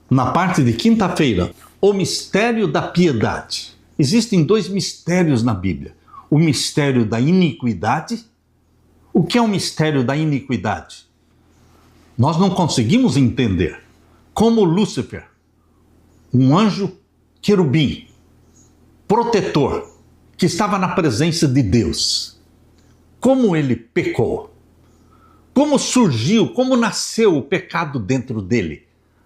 na parte de quinta-feira, o mistério da piedade. Existem dois mistérios na Bíblia. O mistério da iniquidade. O que é o mistério da iniquidade? Nós não conseguimos entender como Lúcifer, um anjo querubim, protetor, que estava na presença de Deus, como ele pecou, como surgiu, como nasceu o pecado dentro dele,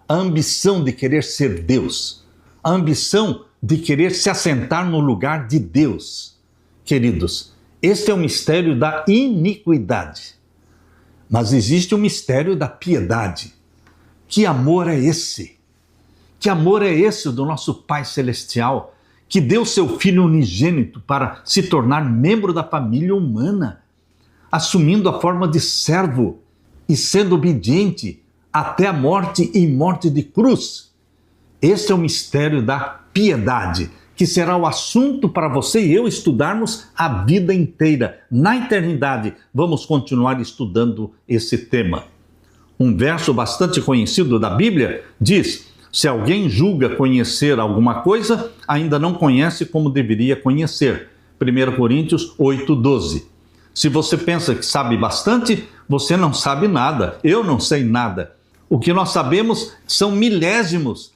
a ambição de querer ser Deus, a ambição de querer se assentar no lugar de Deus. Queridos, este é o mistério da iniquidade. Mas existe o mistério da piedade. Que amor é esse? Que amor é esse do nosso Pai Celestial, que deu seu Filho unigênito para se tornar membro da família humana, assumindo a forma de servo e sendo obediente até a morte e morte de cruz. Este é o mistério da piedade, que será o assunto para você e eu estudarmos a vida inteira. Na eternidade, vamos continuar estudando esse tema. Um verso bastante conhecido da Bíblia diz: se alguém julga conhecer alguma coisa, ainda não conhece como deveria conhecer. 1 Coríntios 8:12. Se você pensa que sabe bastante, você não sabe nada. Eu não sei nada. O que nós sabemos são milésimos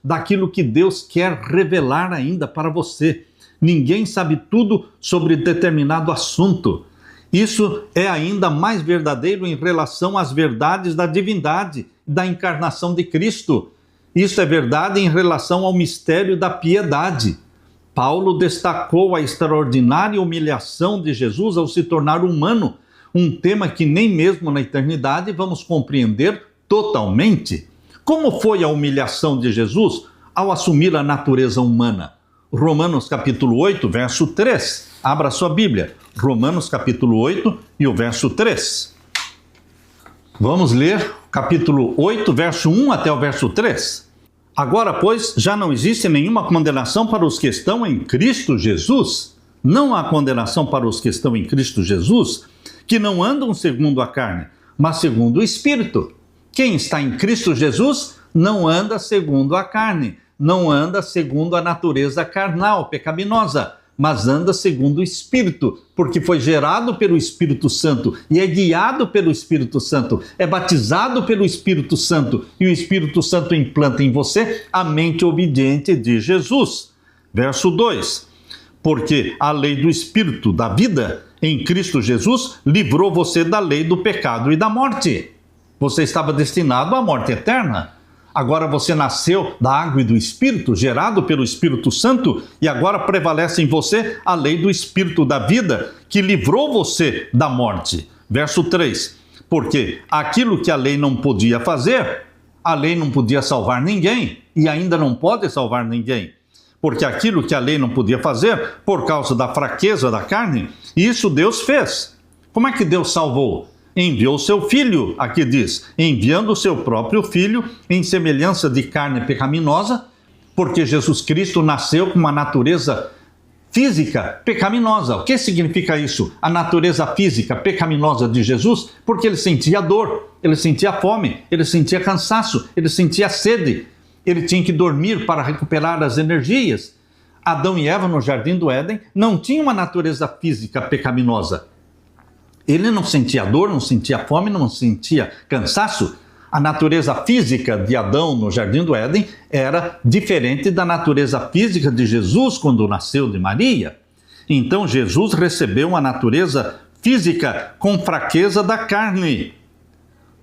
daquilo que Deus quer revelar ainda para você. Ninguém sabe tudo sobre determinado assunto. Isso é ainda mais verdadeiro em relação às verdades da divindade, da encarnação de Cristo. Isso é verdade em relação ao mistério da piedade. Paulo destacou a extraordinária humilhação de Jesus ao se tornar humano, um tema que nem mesmo na eternidade vamos compreender totalmente. Como foi a humilhação de Jesus ao assumir a natureza humana? Romanos capítulo 8, verso 3. Abra sua Bíblia. Romanos capítulo 8 e o verso 3. Vamos ler capítulo 8, verso 1 até o verso 3. Agora, pois, já não existe nenhuma condenação para os que estão em Cristo Jesus. Não há condenação para os que estão em Cristo Jesus, que não andam segundo a carne, mas segundo o Espírito. Quem está em Cristo Jesus não anda segundo a carne, não anda segundo a natureza carnal, pecaminosa, mas anda segundo o Espírito, porque foi gerado pelo Espírito Santo e é guiado pelo Espírito Santo, é batizado pelo Espírito Santo e o Espírito Santo implanta em você a mente obediente de Jesus. Verso 2. Porque a lei do Espírito da vida em Cristo Jesus livrou você da lei do pecado e da morte. Você estava destinado à morte eterna. Agora você nasceu da água e do Espírito, gerado pelo Espírito Santo, e agora prevalece em você a lei do Espírito da vida, que livrou você da morte. Verso 3. Porque aquilo que a lei não podia fazer, a lei não podia salvar ninguém, e ainda não pode salvar ninguém. Porque aquilo que a lei não podia fazer, por causa da fraqueza da carne, isso Deus fez. Como é que Deus salvou? Enviou o seu Filho, aqui diz, enviando o seu próprio Filho em semelhança de carne pecaminosa, porque Jesus Cristo nasceu com uma natureza física pecaminosa. O que significa isso? A natureza física pecaminosa de Jesus? Porque ele sentia dor, ele sentia fome, ele sentia cansaço, ele sentia sede. Ele tinha que dormir para recuperar as energias. Adão e Eva no Jardim do Éden não tinham uma natureza física pecaminosa. Ele não sentia dor, não sentia fome, não sentia cansaço. A natureza física de Adão no Jardim do Éden era diferente da natureza física de Jesus quando nasceu de Maria. Então Jesus recebeu uma natureza física com fraqueza da carne.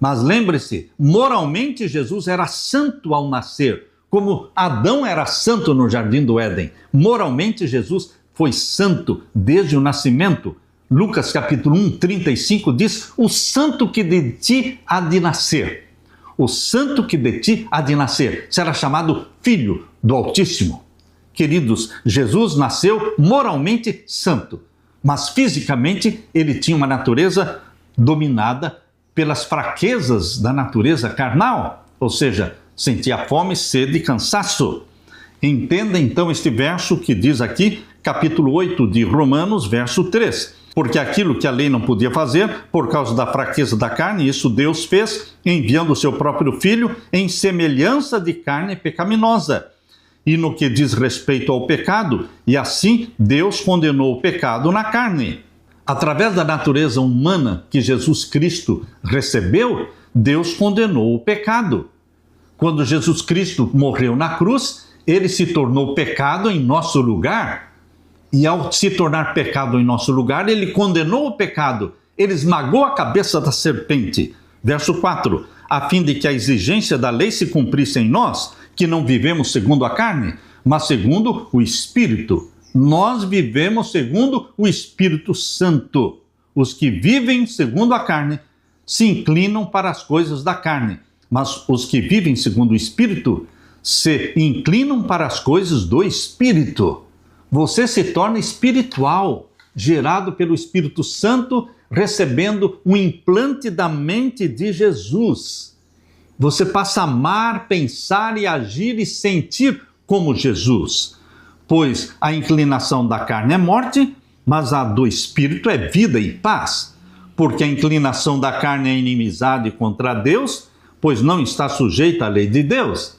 Mas lembre-se, moralmente Jesus era santo ao nascer, como Adão era santo no Jardim do Éden. Moralmente Jesus foi santo desde o nascimento. Lucas capítulo 1, 35 diz: o santo que de ti há de nascer. O santo que de ti há de nascer será chamado Filho do Altíssimo. Queridos, Jesus nasceu moralmente santo, mas fisicamente ele tinha uma natureza dominada pelas fraquezas da natureza carnal, ou seja, sentia fome, sede e cansaço. Entenda então este verso que diz aqui, capítulo 8 de Romanos, verso 3. Porque aquilo que a lei não podia fazer, por causa da fraqueza da carne, isso Deus fez, enviando o seu próprio Filho em semelhança de carne pecaminosa. E no que diz respeito ao pecado, e assim Deus condenou o pecado na carne. Através da natureza humana que Jesus Cristo recebeu, Deus condenou o pecado. Quando Jesus Cristo morreu na cruz, ele se tornou pecado em nosso lugar. E ao se tornar pecado em nosso lugar, ele condenou o pecado. Ele esmagou a cabeça da serpente. Verso 4. A fim de que a exigência da lei se cumprisse em nós, que não vivemos segundo a carne, mas segundo o Espírito. Nós vivemos segundo o Espírito Santo. Os que vivem segundo a carne se inclinam para as coisas da carne, mas os que vivem segundo o Espírito se inclinam para as coisas do Espírito. Você se torna espiritual, gerado pelo Espírito Santo, recebendo um implante da mente de Jesus. Você passa a amar, pensar e agir e sentir como Jesus. Pois a inclinação da carne é morte, mas a do Espírito é vida e paz. Porque a inclinação da carne é inimizade contra Deus, pois não está sujeita à lei de Deus.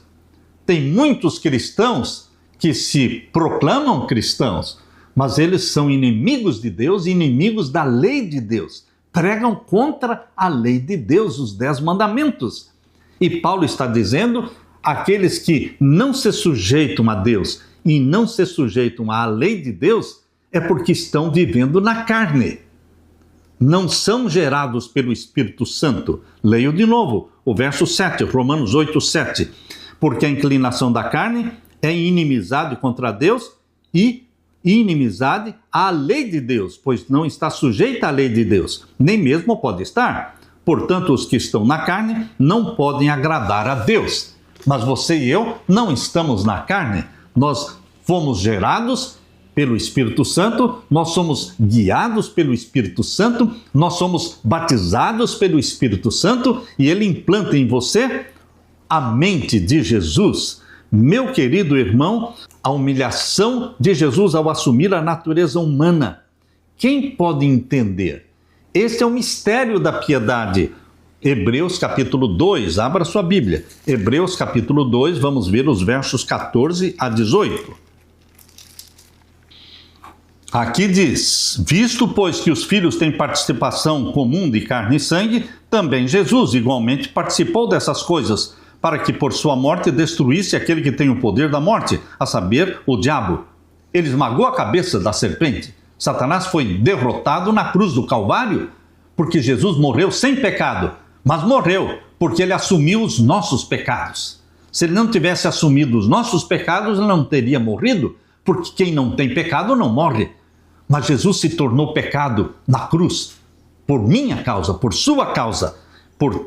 Tem muitos cristãos que se proclamam cristãos, mas eles são inimigos de Deus e inimigos da lei de Deus. Pregam contra a lei de Deus, os 10 mandamentos. E Paulo está dizendo, aqueles que não se sujeitam a Deus e não se sujeitam à lei de Deus, é porque estão vivendo na carne. Não são gerados pelo Espírito Santo. Leio de novo o verso 7, Romanos 8, 7. Porque a inclinação da carne é inimizade contra Deus e inimizade à lei de Deus, pois não está sujeita à lei de Deus, nem mesmo pode estar. Portanto, os que estão na carne não podem agradar a Deus. Mas você e eu não estamos na carne. Nós fomos gerados pelo Espírito Santo, nós somos guiados pelo Espírito Santo, nós somos batizados pelo Espírito Santo e ele implanta em você a mente de Jesus. Meu querido irmão, a humilhação de Jesus ao assumir a natureza humana. Quem pode entender? Este é o mistério da piedade. Hebreus capítulo 2, abra sua Bíblia. Hebreus capítulo 2, vamos ver os versos 14 a 18. Aqui diz, visto pois que os filhos têm participação comum de carne e sangue, também Jesus igualmente participou dessas coisas, para que por sua morte destruísse aquele que tem o poder da morte, a saber, o diabo. Ele esmagou a cabeça da serpente. Satanás foi derrotado na cruz do Calvário, porque Jesus morreu sem pecado, mas morreu porque ele assumiu os nossos pecados. Se ele não tivesse assumido os nossos pecados, ele não teria morrido, porque quem não tem pecado não morre. Mas Jesus se tornou pecado na cruz, por minha causa, por sua causa.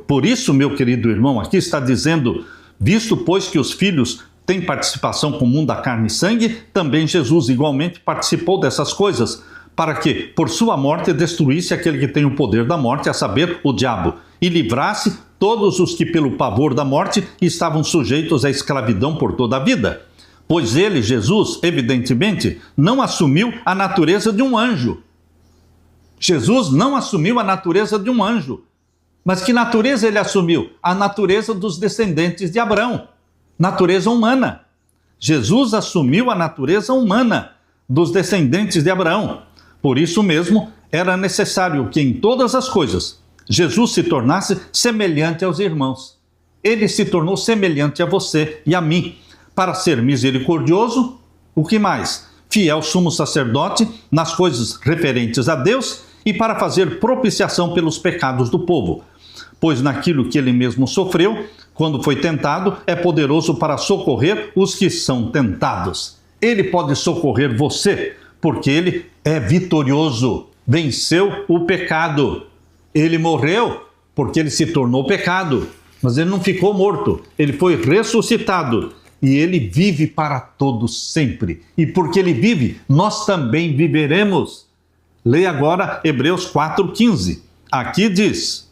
Por isso, meu querido irmão, aqui está dizendo, visto pois que os filhos têm participação comum da carne e sangue, também Jesus igualmente participou dessas coisas, para que, por sua morte, destruísse aquele que tem o poder da morte, a saber, o diabo, e livrasse todos os que, pelo pavor da morte, estavam sujeitos à escravidão por toda a vida. Pois ele, Jesus, evidentemente, não assumiu a natureza de um anjo. Jesus não assumiu a natureza de um anjo. Mas que natureza ele assumiu? A natureza dos descendentes de Abraão, natureza humana. Jesus assumiu a natureza humana dos descendentes de Abraão. Por isso mesmo, era necessário que em todas as coisas Jesus se tornasse semelhante aos irmãos. Ele se tornou semelhante a você e a mim, para ser misericordioso, o que mais? Fiel sumo sacerdote nas coisas referentes a Deus e para fazer propiciação pelos pecados do povo. Pois naquilo que ele mesmo sofreu, quando foi tentado, é poderoso para socorrer os que são tentados. Ele pode socorrer você, porque ele é vitorioso, venceu o pecado. Ele morreu porque ele se tornou pecado, mas ele não ficou morto, ele foi ressuscitado e ele vive para todos sempre. E porque ele vive, nós também viveremos. Leia agora Hebreus 4,15. Aqui diz,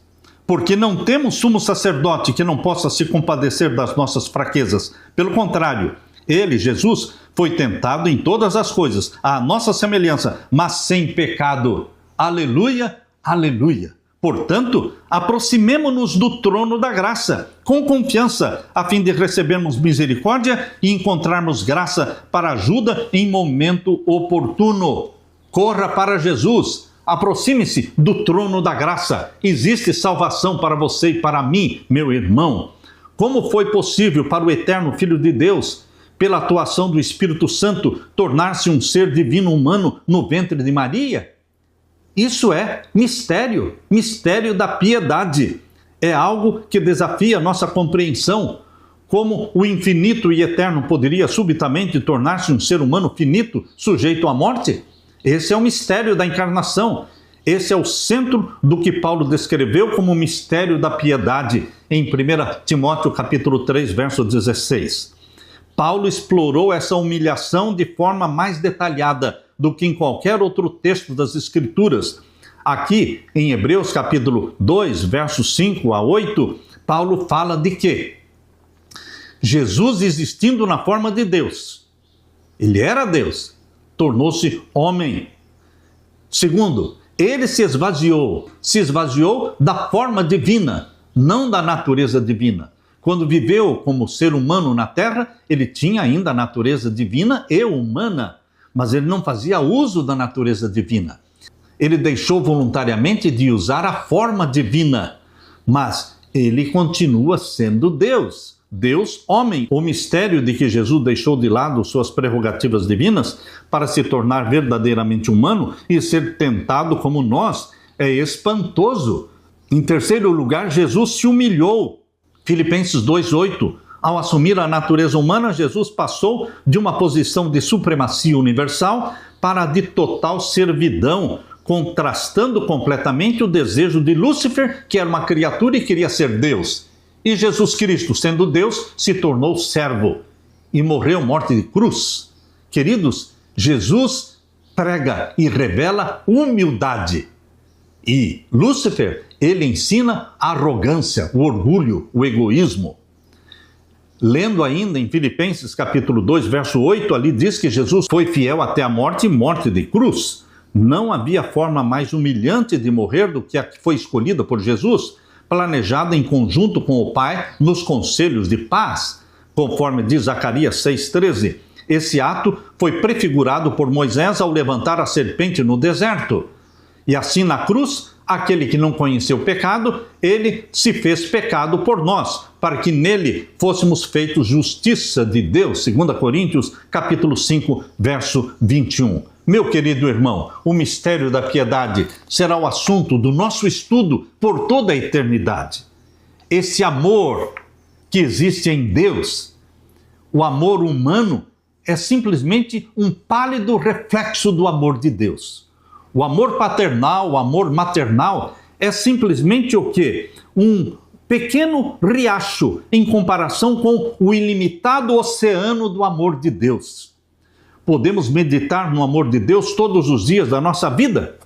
porque não temos sumo sacerdote que não possa se compadecer das nossas fraquezas. Pelo contrário, ele, Jesus, foi tentado em todas as coisas, à nossa semelhança, mas sem pecado. Aleluia, aleluia. Portanto, aproximemo-nos do trono da graça, com confiança, a fim de recebermos misericórdia e encontrarmos graça para ajuda em momento oportuno. Corra para Jesus, aproxime-se do trono da graça. Existe salvação para você e para mim, meu irmão. Como foi possível para o eterno Filho de Deus, pela atuação do Espírito Santo, tornar-se um ser divino humano no ventre de Maria? Isso é mistério, mistério da piedade. É algo que desafia nossa compreensão. Como o infinito e eterno poderia subitamente tornar-se um ser humano finito, sujeito à morte? Esse é o mistério da encarnação. Esse é o centro do que Paulo descreveu como o mistério da piedade, em 1 Timóteo capítulo 3, verso 16. Paulo explorou essa humilhação de forma mais detalhada do que em qualquer outro texto das Escrituras. Aqui, em Hebreus capítulo 2, versos 5 a 8, Paulo fala de quê? Jesus existindo na forma de Deus. Ele era Deus, tornou-se homem. Segundo, ele se esvaziou da forma divina, não da natureza divina. Quando viveu como ser humano na terra, ele tinha ainda a natureza divina e humana, mas ele não fazia uso da natureza divina. Ele deixou voluntariamente de usar a forma divina, mas ele continua sendo Deus. Deus, homem. O mistério de que Jesus deixou de lado suas prerrogativas divinas para se tornar verdadeiramente humano e ser tentado como nós é espantoso. Em terceiro lugar, Jesus se humilhou. Filipenses 2:8. Ao assumir a natureza humana, Jesus passou de uma posição de supremacia universal para a de total servidão, contrastando completamente o desejo de Lúcifer, que era uma criatura e queria ser Deus. E Jesus Cristo, sendo Deus, se tornou servo e morreu morte de cruz. Queridos, Jesus prega e revela humildade. E Lúcifer, ele ensina a arrogância, o orgulho, o egoísmo. Lendo ainda em Filipenses capítulo 2, verso 8, ali diz que Jesus foi fiel até a morte e morte de cruz. Não havia forma mais humilhante de morrer do que a que foi escolhida por Jesus, planejada em conjunto com o Pai nos conselhos de paz, conforme diz Zacarias 6,13. Esse ato foi prefigurado por Moisés ao levantar a serpente no deserto. E assim na cruz, aquele que não conheceu o pecado, ele se fez pecado por nós, para que nele fôssemos feitos justiça de Deus, 2 Coríntios capítulo 5, verso 21. Meu querido irmão, o mistério da piedade será o assunto do nosso estudo por toda a eternidade. Esse amor que existe em Deus, o amor humano, é simplesmente um pálido reflexo do amor de Deus. O amor paternal, o amor maternal é simplesmente o quê? Um pequeno riacho em comparação com o ilimitado oceano do amor de Deus. Podemos meditar no amor de Deus todos os dias da nossa vida.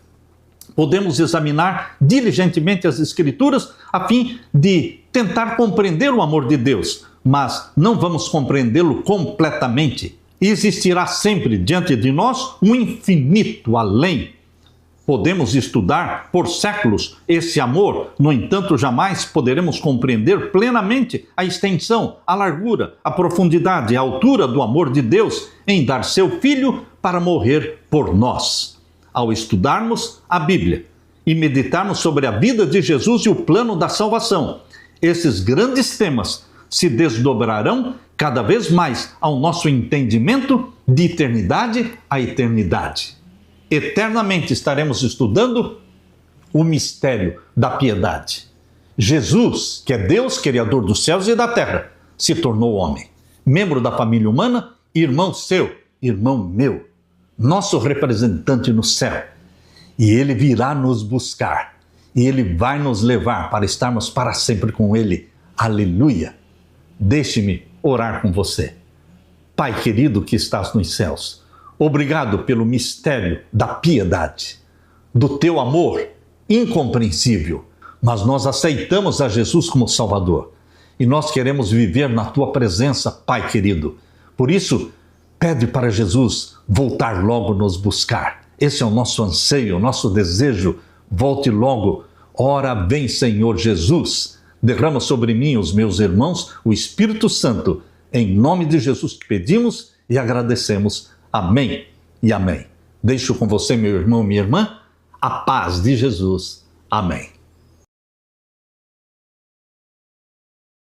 Podemos examinar diligentemente as Escrituras a fim de tentar compreender o amor de Deus, mas não vamos compreendê-lo completamente. Existirá sempre diante de nós um infinito além. Podemos estudar por séculos esse amor, no entanto, jamais poderemos compreender plenamente a extensão, a largura, a profundidade e a altura do amor de Deus em dar seu Filho para morrer por nós. Ao estudarmos a Bíblia e meditarmos sobre a vida de Jesus e o plano da salvação, esses grandes temas se desdobrarão cada vez mais ao nosso entendimento de eternidade a eternidade. Eternamente estaremos estudando o mistério da piedade. Jesus, que é Deus, Criador dos céus e da terra, se tornou homem, membro da família humana, irmão seu, irmão meu, nosso representante no céu. E ele virá nos buscar, e ele vai nos levar para estarmos para sempre com ele. Aleluia! Deixe-me orar com você. Pai querido que estás nos céus, obrigado pelo mistério da piedade, do teu amor incompreensível, mas nós aceitamos a Jesus como Salvador e nós queremos viver na tua presença, Pai querido. Por isso, pede para Jesus voltar logo nos buscar. Esse é o nosso anseio, o nosso desejo. Volte logo. Ora, vem, Senhor Jesus. Derrama sobre mim, os meus irmãos, o Espírito Santo. Em nome de Jesus que pedimos e agradecemos. Amém e amém. Deixo com você, meu irmão, minha irmã, a paz de Jesus. Amém.